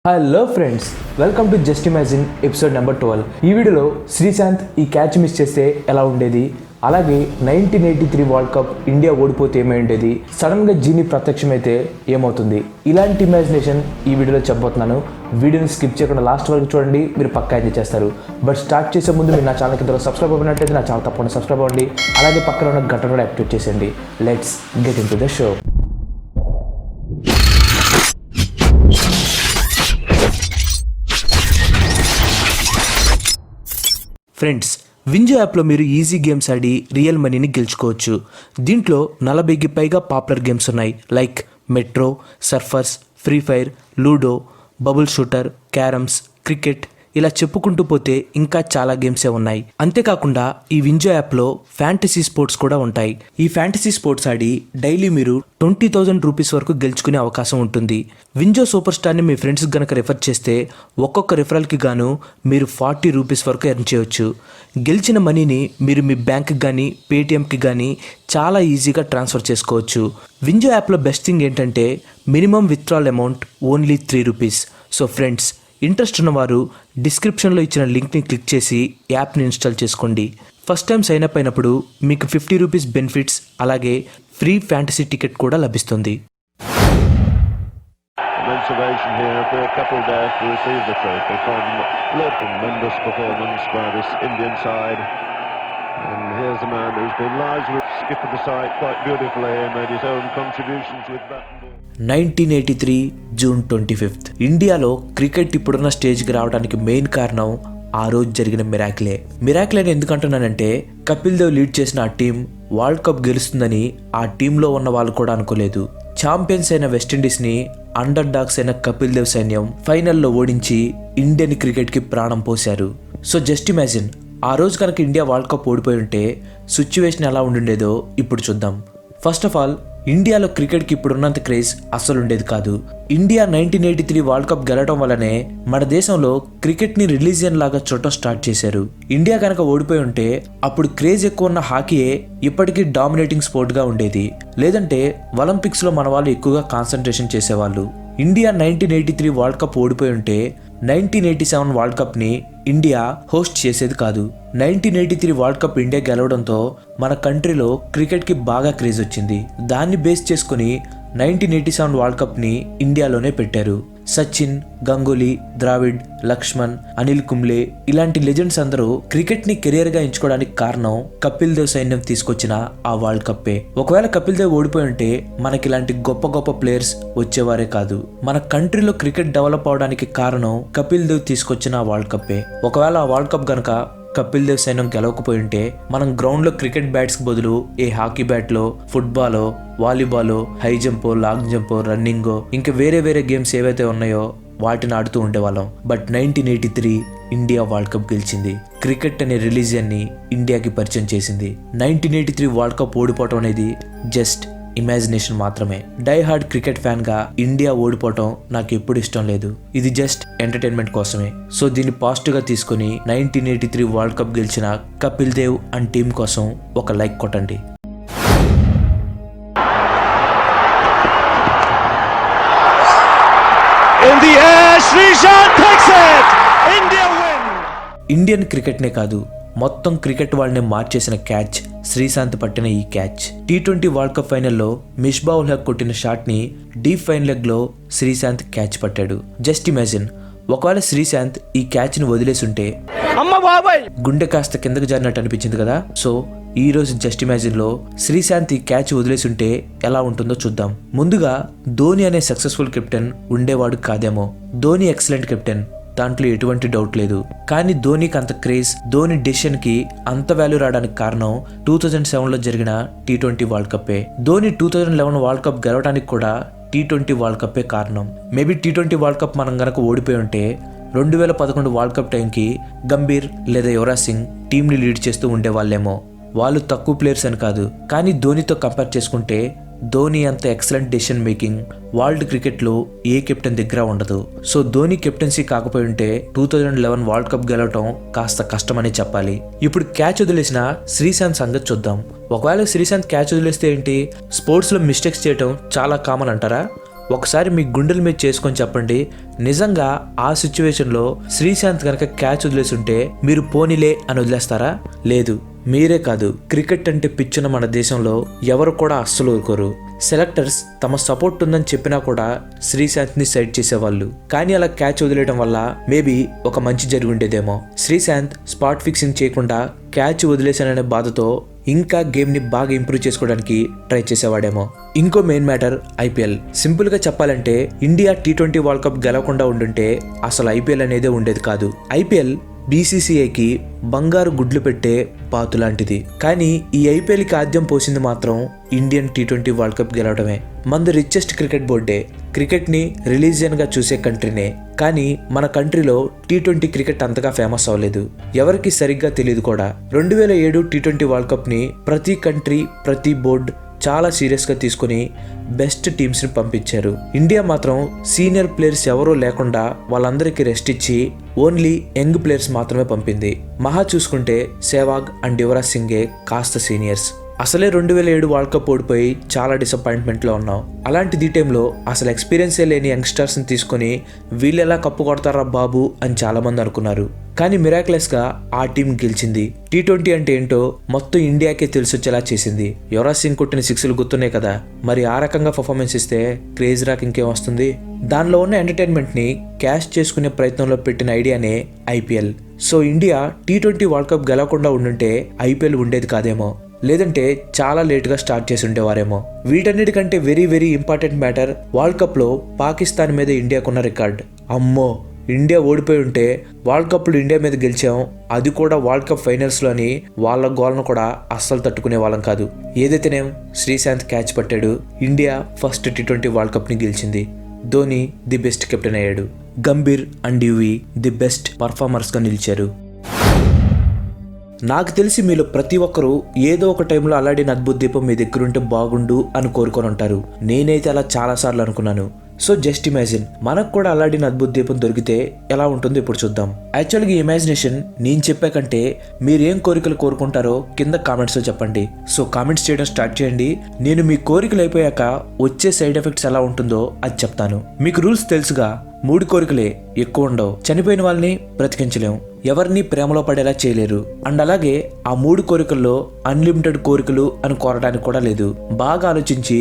Hello friends, welcome to just imagine episode number 12. ఈ వీడియోలో శ్రీశాంత్ ఈ క్యాచ్ మిస్ చేస్తే ఎలా ఉండేది, అలాగే 1983 వరల్డ్ కప్ ఇండియా ఓడిపోతే ఏమై ఉండేది, సడన్గా జీని ప్రత్యక్షమైతే ఏమవుతుంది, ఇలాంటి ఇమాజినేషన్ ఈ వీడియోలో చెప్పబోతున్నాను. వీడియోని స్కిప్ చేయకుండా లాస్ట్ వరకు చూడండి, మీరు పక్కా ఎంజాయ్ చేస్తారు. బట్ స్టార్ట్ చేసే ముందు మీరు నా ఛానల్ కింద సబ్స్క్రైబ్ అవ్వనట్టయితే నా ఛానల్ తప్పకుండా సబ్స్క్రైబ్ అవ్వండి, అలాగే పక్కన ఉన్న గంట కూడా యాక్టివేట్ చేసేయండి. Let's get in to the show. Friends, WinZO యాప్లో మీరు ఈజీ గేమ్స్ ఆడి రియల్ మనీని గెలుచుకోవచ్చు. దీంట్లో 40కి పైగా పాపులర్ గేమ్స్ ఉన్నాయి. Like metro, Surfers, free fire, ludo, bubble shooter, carroms, cricket, ఇలా చెప్పుకుంటూ పోతే ఇంకా చాలా గేమ్సే ఉన్నాయి. అంతేకాకుండా ఈ వింజో యాప్లో ఫ్యాంటసీ స్పోర్ట్స్ కూడా ఉంటాయి. ఈ ఫ్యాంటసీ స్పోర్ట్స్ ఆడి డైలీ మీరు 20,000 రూపీస్ వరకు గెలుచుకునే అవకాశం ఉంటుంది. వింజో సూపర్ స్టార్ని మీ ఫ్రెండ్స్కి గనక రిఫర్ చేస్తే ఒక్కొక్క రిఫరల్కి గాను మీరు 40 రూపీస్ వరకు ఎర్న్ చేయవచ్చు. గెలిచిన మనీని మీరు మీ బ్యాంక్కి కానీ పేటిఎంకి కానీ చాలా ఈజీగా ట్రాన్స్ఫర్ చేసుకోవచ్చు. వింజో యాప్లో బెస్ట్ థింగ్ ఏంటంటే minimum withdrawal amount only 3 rupees. So friends, interest ఉన్నవారు డిస్క్రిప్షన్లో ఇచ్చిన లింక్ని క్లిక్ చేసి యాప్ని ఇన్స్టాల్ చేసుకోండి. ఫస్ట్ టైం సైన్ అప్ అయినప్పుడు మీకు 50 రూపీస్ బెనిఫిట్స్, అలాగే ఫ్రీ ఫ్యాంటసీ టికెట్ కూడా లభిస్తుంది. And here's the man who's been lives with skipper the side quite beautifully and made his own contributions with bat and ball. 1983 June 25th ఇండియాలో cricket ఇప్పుడున్న స్టేజ్కి రావడానికి main కారణం ఆ రోజు జరిగిన మిరాకిల్ అని ఎందుకంటున్నానంటే, కపిల్ దేవ్ లీడ్ చేసిన ఆ టీం వరల్డ్ కప్ గెలుస్తుందని ఆ టీంలో ఉన్న వాళ్ళు కూడా అనుకోలేదు. ఛాంపియన్స్ అయిన వెస్టిండీస్ని అండర్ డాగ్స్ అయిన కపిల్ దేవ్ సైన్యం ఫైనల్లో ఓడించి ఇండియన్ క్రికెట్కి ప్రాణం పోశారు. సో జస్ట్ ఇమాజిన్, ఆ రోజు కనుక ఇండియా వరల్డ్ కప్ ఓడిపోయి ఉంటే సిచ్యువేషన్ ఎలా ఉండుండేదో ఇప్పుడు చూద్దాం. ఫస్ట్ ఆఫ్ ఆల్, ఇండియాలో క్రికెట్కి ఇప్పుడున్నంత క్రేజ్ అస్సలు ఉండేది కాదు. ఇండియా 1983 వరల్డ్ కప్ గెలవడం వల్లనే మన దేశంలో క్రికెట్ని రిలీజియన్ లాగా చూడటం స్టార్ట్ చేశారు. ఇండియా కనుక ఓడిపోయి ఉంటే అప్పుడు క్రేజ్ ఎక్కువ ఉన్న హాకీయే ఇప్పటికీ డామినేటింగ్ స్పోర్ట్గా ఉండేది. లేదంటే ఒలింపిక్స్లో మన వాళ్ళు ఎక్కువగా కాన్సన్ట్రేషన్ చేసేవాళ్ళు. ఇండియా 1983 వరల్డ్ కప్ ఓడిపోయి ఉంటే 1987 వరల్డ్ కప్ని ఇండియా హోస్ట్ చేసేది కాదు. 1983 వరల్డ్ కప్ ఇండియా గెలవడంతో మన కంట్రీలో క్రికెట్కి బాగా క్రేజ్ వచ్చింది. దాన్ని బేస్ చేసుకుని 1987 వరల్డ్ కప్ని ఇండియాలోనే పెట్టారు. సచిన్, గంగూలీ, ద్రావిడ్, లక్ష్మణ్, అనిల్ కుంబ్లే ఇలాంటి లెజెండ్స్ అందరూ క్రికెట్ ని కెరియర్ గా ఎంచుకోవడానికి కారణం కపిల్ దేవ్ సైన్యం తీసుకొచ్చిన ఆ వరల్డ్ కప్పే. ఒకవేళ కపిల్ దేవ్ ఓడిపోయి ఉంటే మనకి ఇలాంటి గొప్ప గొప్ప ప్లేయర్స్ వచ్చేవారే కాదు. మన కంట్రీలో క్రికెట్ డెవలప్ అవడానికి కారణం కపిల్ దేవ్ తీసుకొచ్చిన ఆ వరల్డ్ కప్పే. ఒకవేళ ఆ వరల్డ్ కప్ గనక కపిల్ దేవ్ సైన్యం గెలవకపోయి ఉంటే మనం గ్రౌండ్ లో క్రికెట్ బ్యాట్స్ కి బదులు ఏ హాకీ బ్యాట్ లో, football, volleyball, high jump, long jump, running, ఇంకా వేరే వేరే గేమ్స్ ఏవైతే ఉన్నాయో వాటిని ఆడుతూ ఉండేవాళ్ళం. బట్ 1983 ఇండియా వరల్డ్ కప్ గెలిచింది. క్రికెట్ అనే రిలీజియన్ ని ఇండియాకి పరిచయం చేసింది. 1983 వరల్డ్ కప్ ఓడిపోవటం అనేది జస్ట్ ఇమాజినేషన్ మాత్రమే. డై హార్డ్ క్రికెట్ ఫ్యాన్ గా ఇండియా ఓడిపోవటం నాకు ఎప్పుడు ఇష్టం లేదు. ఇది జస్ట్ ఎంటర్టైన్మెంట్ కోసమే. సో దీన్ని పాజిటివ్ గా తీసుకుని 1983 వరల్డ్ కప్ గెలిచిన కపిల్ దేవ్ అండ్ టీం కోసం ఒక లైక్ కొట్టండి. In the air, Sreesanth takes it. India win. Indian క్రికెట్నే కాదు, మొత్తం క్రికెట్ వాళ్ళని మార్చేసిన క్యాచ్ శ్రీశాంత్ పట్టిన ఈ క్యాచ్. T20 వరల్డ్ కప్ ఫైనల్లో మిస్బా ఉల్ హక్ కొట్టిన షాట్ ని డీప్ ఫైన్ లెగ్ లో శ్రీశాంత్ క్యాచ్ పట్టాడు. జస్ట్ ఇమాజిన్, ఒకవేళ శ్రీశాంత్ ఈ క్యాచ్ ని వదిలేసుంటే గుండె కాస్త కిందకు జారినట్టు అనిపించింది కదా. సో ఈ రోజు జస్ట్ ఇమాజిన్ లో శ్రీశాంత్ ఈ క్యాచ్ వదిలేసుంటే ఎలా ఉంటుందో చూద్దాం. ముందుగా ధోని అనే సక్సెస్ఫుల్ కెప్టెన్ ఉండేవాడు కాదేమో. ధోని ఎక్సలెంట్ కెప్టెన్, దాంట్లో ఎటువంటి డౌట్ లేదు. కానీ ధోనికి అంత క్రేజ్, ధోని డెసిషన్ కి అంత వాల్యూ రావడానికి కారణం 2007లో జరిగిన T20 వరల్డ్ కప్పే. ధోని 2011 వరల్డ్ కప్ గెలవడానికి కూడా T20 వరల్డ్ కప్పే కారణం. మేబీ T20 వరల్డ్ కప్ మనం గనక ఓడిపోయి ఉంటే 2011 వరల్డ్ కప్ టైంకి గంభీర్ లేదా యువరాజ్ సింగ్ టీంని లీడ్ చేస్తూ ఉండేవాళ్ళేమో. వాళ్ళు తక్కువ ప్లేయర్స్ అని కాదు, కానీ ధోనితో కంపేర్ చేసుకుంటే ధోని అంత ఎక్సలెంట్ డెసిషన్ మేకింగ్ వరల్డ్ క్రికెట్లో ఏ కెప్టెన్ దగ్గర ఉండదు. సో ధోని కెప్టెన్సీ కాకపోయి ఉంటే 2011 వరల్డ్ కప్ గెలవటం కాస్త కష్టమని చెప్పాలి. ఇప్పుడు క్యాచ్ వదిలేసిన శ్రీశాంత్ సంగతి చూద్దాం. ఒకవేళ శ్రీశాంత్ క్యాచ్ వదిలేస్తే ఏంటి, స్పోర్ట్స్లో మిస్టేక్స్ చేయటం చాలా కామన్ అంటారా? ఒకసారి మీ గుండెల మీద చేసుకొని చెప్పండి, నిజంగా ఆ సిచ్యువేషన్లో శ్రీశాంత్ కనుక క్యాచ్ వదిలేసుంటే మీరు పోనీలే అని వదిలేస్తారా? లేదు. మీరే కాదు, క్రికెట్ అంటే పిచ్చున్న మన దేశంలో ఎవరు కూడా అస్సలు ఊరుకోరు. సెలెక్టర్స్ తమ సపోర్ట్ ఉందని చెప్పినా కూడా శ్రీశాంత్ని సైడ్ చేసేవాళ్ళు. కానీ అలా క్యాచ్ వదిలేయడం వల్ల మేబీ ఒక మంచి జరిగి ఉండేదేమో. శ్రీశాంత్ స్పాట్ ఫిక్సింగ్ చేయకుండా క్యాచ్ వదిలేశాననే బాధతో ఇంకా గేమ్ని బాగా ఇంప్రూవ్ చేసుకోవడానికి ట్రై చేసేవాడేమో. ఇంకో మెయిన్ మ్యాటర్ ఐపీఎల్. సింపుల్గా చెప్పాలంటే ఇండియా T20 వరల్డ్ కప్ గెలవకుండా ఉండుంటే అసలు ఐపీఎల్ అనేదే ఉండేది కాదు. ఐపీఎల్ BCCIకి బంగారు గుడ్లు పెట్టే పాతు లాంటిది. కానీ ఈ ఐపీఎల్కి ఆద్యం పోసింది మాత్రం ఇండియన్ T20 వరల్డ్ కప్ గెలవడమే. మనది రిచెస్ట్ క్రికెట్ బోర్డే, క్రికెట్ని రిలీజియన్గా చూసే కంట్రీనే. కానీ మన కంట్రీలో T20 క్రికెట్ అంతగా ఫేమస్ అవ్వలేదు, ఎవరికి సరిగ్గా తెలియదు కూడా. 2007 T20 వరల్డ్ కప్ని ప్రతి కంట్రీ ప్రతి బోర్డు చాలా సీరియస్గా తీసుకుని బెస్ట్ టీమ్స్ని పంపించారు. ఇండియా మాత్రం సీనియర్ ప్లేయర్స్ ఎవరూ లేకుండా వాళ్ళందరికీ రెస్ట్ ఇచ్చి ఓన్లీ యంగ్ ప్లేయర్స్ మాత్రమే పంపింది. మహా చూసుకుంటే సెహ్వాగ్ అండ్ యువరాజ్ సింగే కాస్త సీనియర్స్. అసలే 2007 వరల్డ్ కప్ ఓడిపోయి చాలా డిసప్పాయింట్మెంట్లో ఉన్నాం. అలాంటిది టైంలో అసలు ఎక్స్పీరియన్సే లేని యంగ్స్టర్స్ని తీసుకొని వీళ్ళెలా కప్పు కొడతారా బాబు అని చాలామంది అనుకున్నారు. కానీ మిరాక్లెస్గా ఆ టీం గెలిచింది. T20 అంటే ఏంటో మొత్తం ఇండియాకే తెలిసొచ్చేలా చేసింది. యువరాజ్ సింగ్ కొట్టిన 6లు గుర్తున్నాయి కదా. మరి ఆ రకంగా పర్ఫార్మెన్స్ ఇస్తే క్రేజ్ రాక్ ఇంకేం వస్తుంది? దానిలో ఉన్న ఎంటర్టైన్మెంట్ని క్యాష్ చేసుకునే ప్రయత్నంలో పెట్టిన ఐడియానే IPL. So India T20 world cup గెలవకుండా ఉండుంటే ఐపీఎల్ ఉండేది కాదేమో, లేదంటే చాలా లేట్గా స్టార్ట్ చేసి ఉండేవారేమో. వీటన్నిటికంటే వెరీ ఇంపార్టెంట్ మ్యాటర్ వరల్డ్ కప్లో పాకిస్తాన్ మీద ఇండియాకున్న రికార్డ్. అమ్మో, ఇండియా ఓడిపోయి ఉంటే వరల్డ్ కప్లో ఇండియా మీద గెలిచాం, అది కూడా వరల్డ్ కప్ ఫైనల్స్లోని వాళ్ళ గోల్ను కూడా అస్సలు తట్టుకునే వాళ్ళం కాదు. ఏదైతేనేం శ్రీశాంత్ క్యాచ్ పట్టాడు, ఇండియా ఫస్ట్ T20 వరల్డ్ కప్ని గెలిచింది. ధోని ది బెస్ట్ కెప్టెన్ అయ్యాడు. Gambhir and Yuvi the best పర్ఫార్మర్స్గా నిలిచారు. నాకు తెలిసి మీలో ప్రతి ఒక్కరూ ఏదో ఒక టైంలో అల్లాడిన్ అద్భుత దీపం మీ దగ్గరుంటే బాగుండు అని కోరుకొని ఉంటారు. నేనైతే అలా చాలాసార్లు అనుకున్నాను. సో జస్ట్ ఇమాజిన్, మనకు కూడా అల్లాడిన్ అద్భుత దీపం దొరికితే ఎలా ఉంటుందో ఇప్పుడు చూద్దాం. యాక్చువల్గా ఈ ఇమాజినేషన్ నేను చెప్పే కంటే మీరేం కోరికలు కోరుకుంటారో కింద కామెంట్స్లో చెప్పండి. సో కామెంట్స్ చేయడం స్టార్ట్ చేయండి. నేను మీ కోరికలు అయిపోయాక వచ్చే సైడ్ ఎఫెక్ట్స్ ఎలా ఉంటుందో అది చెప్తాను. మీకు రూల్స్ తెలుసుగా, 3 కోరికలే, ఎక్కువ ఉండవు. చనిపోయిన వాళ్ళని బ్రతికించలేం, ఎవరిని ప్రేమలో పడేలా చేయలేరు. అండ్ అలాగే ఆ 3 కోరికల్లో అన్లిమిటెడ్ కోరికలు అని కోరడానికి కూడా లేదు. బాగా ఆలోచించి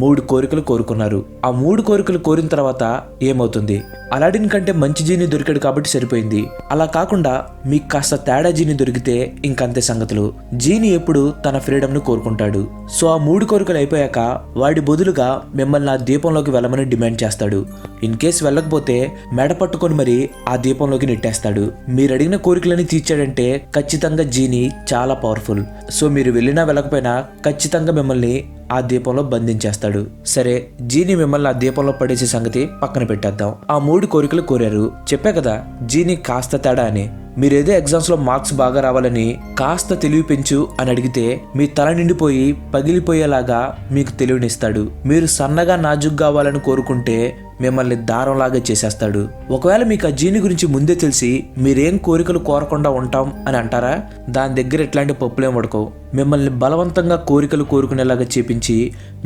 3 కోరికలు కోరుకున్నారు. ఆ 3 కోరికలు కోరిన తర్వాత ఏమవుతుంది? అలాడిన్ కంటే మంచి జీని దొరికాడు కాబట్టి సరిపోయింది. అలా కాకుండా మీకు కాస్త తేడా జీని దొరికితే ఇంకంతే సంగతులు. జీని ఎప్పుడు తన ఫ్రీడమ్ ను కోరుకుంటాడు. సో ఆ 3 కోరికలు అయిపోయాక వాడి బదులుగా మిమ్మల్ని ఆ దీపంలోకి వెళ్ళమని డిమాండ్ చేస్తాడు. ఇన్ కేసు వెళ్ళకపోతే మెడ పట్టుకొని మరి ఆ దీపంలోకి నెట్టేస్తాడు. మీరు అడిగిన కోరికలని తీర్చాడంటే ఖచ్చితంగా జీని చాలా పవర్ఫుల్. సో మీరు వెళ్ళినా వెళ్ళకపోయినా ఖచ్చితంగా మిమ్మల్ని ఆ దీపంలో బంధించేస్తాడు. సరే, జీని మిమ్మల్ని ఆ దీపంలో పడేసే సంగతి పక్కన పెట్టేద్దాం. ఆ 3 కోరికలు కోరారు. చెప్పా కదా జీని కాస్త తేడా అని. మీరేదో ఎగ్జామ్స్లో మార్క్స్ బాగా రావాలని కాస్త తెలివి పెంచు అని అడిగితే మీ తల నిండిపోయి పగిలిపోయేలాగా మీకు తెలివినిస్తాడు. మీరు సన్నగా నాజుగ్గా కావాలని కోరుకుంటే మిమ్మల్ని దారంలాగా చేసేస్తాడు. ఒకవేళ మీకు ఆ జీని గురించి ముందే తెలిసి మీరేం కోరికలు కోరకుండా ఉంటాం అని అంటారా? దాని దగ్గర ఎట్లాంటి పప్పులేం పడుకోవు. మిమ్మల్ని బలవంతంగా కోరికలు కోరుకునేలాగా చేపించి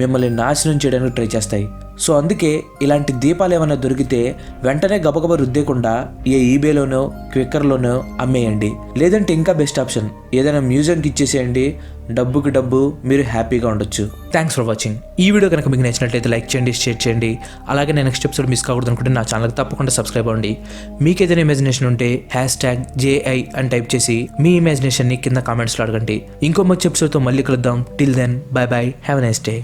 మిమ్మల్ని నాశనం చేయడానికి ట్రై చేస్తాయి. సో అందుకే ఇలాంటి దీపాలు ఏమైనా దొరికితే వెంటనే గబగబా రుద్దేకుండా ఏ ఈబేలోనో క్విక్కర్లోనో అమ్మేయండి. లేదంటే ఇంకా బెస్ట్ ఆప్షన్ ఏదైనా మ్యూజియంకి ఇచ్చేసేయండి. డబ్బుకి డబ్బు, మీరు హ్యాపీగా ఉండొచ్చు. Thanks for watching. ఈ వీడియో కనుక మీకు నచ్చినట్లయితే లైక్ చేయండి, షేర్ చేయండి. అలాగే నేను నెక్స్ట్ ఎపిసోడ్ మిస్ కాకూడదు అనుకుంటే నా ఛానల్కి తప్పకుండా సబ్స్క్రైబ్ అవ్వండి. మీకు ఏదైనా ఇమాజినేషన్ ఉంటే #JI అని టైప్ చేసి మీ ఇమాజినేషన్ని కింద కామెంట్స్లో అడగండి. ఇంకో మంచి ఎపిసోడ్తో మళ్ళీ కలుద్దాం. Till then, bye bye, have a nice day.